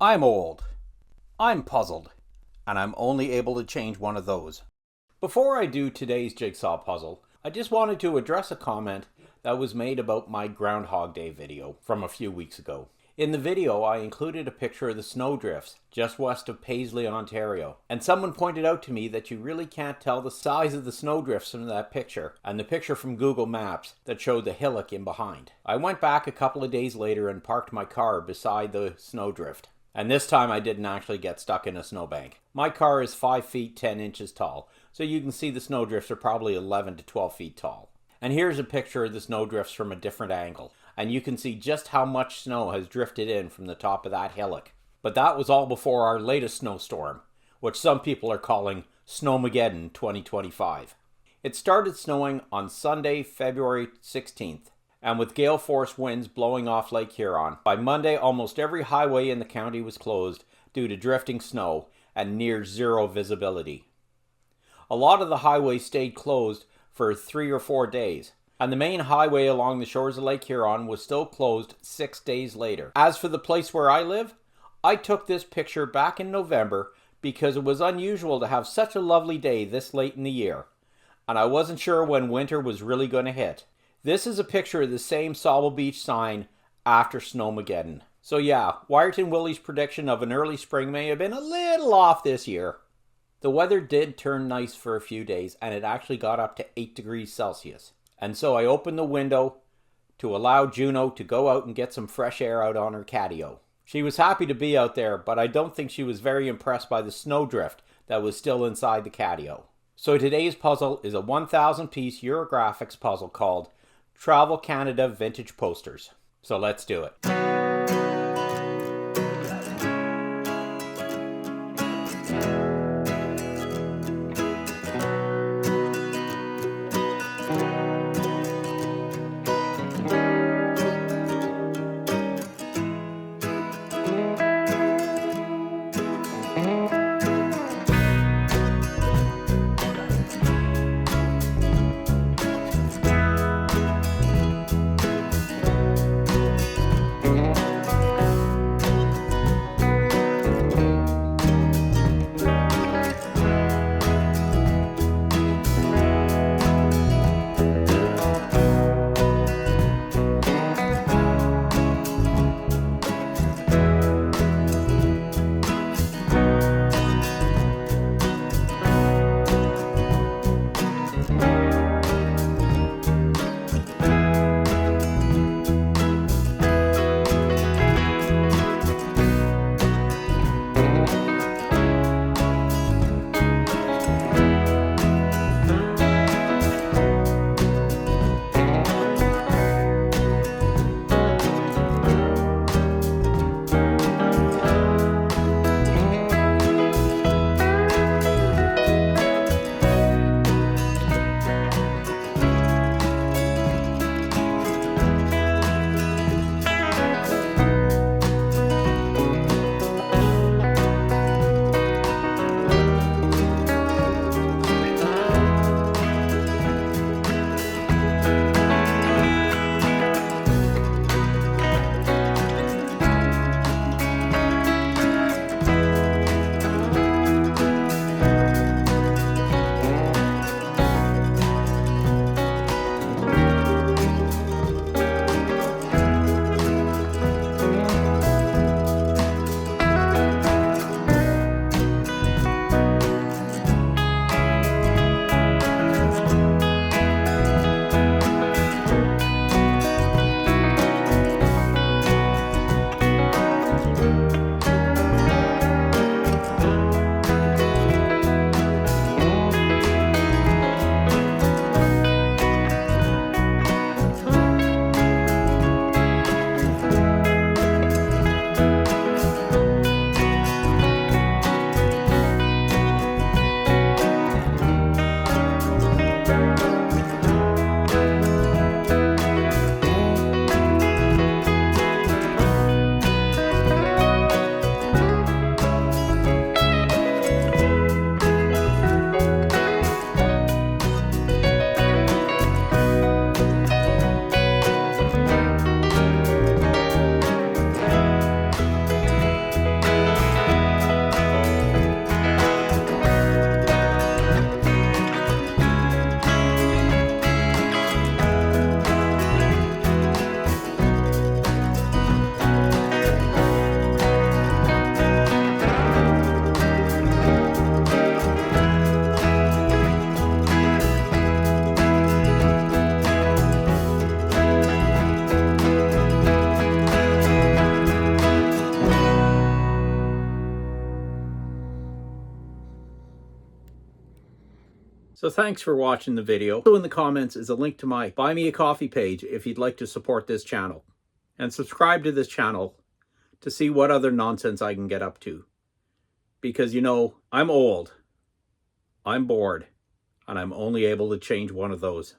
I'm old, I'm puzzled, and I'm only able to change one of those. Before I do today's jigsaw puzzle, I just wanted to address a comment that was made about my Groundhog Day video from a few weeks ago. In the video, I included a picture of the snowdrifts just west of Paisley, Ontario, and someone pointed out to me that you really can't tell the size of the snowdrifts from that picture and the picture from Google Maps that showed the hillock in behind. I went back a couple of days later and parked my car beside the snowdrift. And this time I didn't actually get stuck in a snowbank. My car is 5 feet 10 inches tall, so you can see the snowdrifts are probably 11 to 12 feet tall. And here's a picture of the snowdrifts from a different angle, and you can see just how much snow has drifted in from the top of that hillock. But that was all before our latest snowstorm, which some people are calling Snowmageddon 2025. It started snowing on Sunday, February 16th. And with gale force winds blowing off Lake Huron, by Monday almost every highway in the county was closed due to drifting snow and near zero visibility. A lot of the highways stayed closed for 3 or 4 days, and the main highway along the shores of Lake Huron was still closed 6 days later. As for the place where I live, I took this picture back in November because it was unusual to have such a lovely day this late in the year, and I wasn't sure when winter was really going to hit. This is a picture of the same Sauble Beach sign after Snowmageddon. So yeah, Wyerton Willie's prediction of an early spring may have been a little off this year. The weather did turn nice for a few days, and it actually got up to 8 degrees Celsius. And so I opened the window to allow Juno to go out and get some fresh air out on her catio. She was happy to be out there, but I don't think she was very impressed by the snowdrift that was still inside the catio. So today's puzzle is a 1,000-piece Eurographics puzzle called Travel Canada Vintage Posters. So let's do it. So thanks for watching the video. Also in the comments is a link to my Buy Me a Coffee page if you'd like to support this channel. And subscribe to this channel to see what other nonsense I can get up to. Because, you know, I'm old, I'm bored, and I'm only able to change one of those.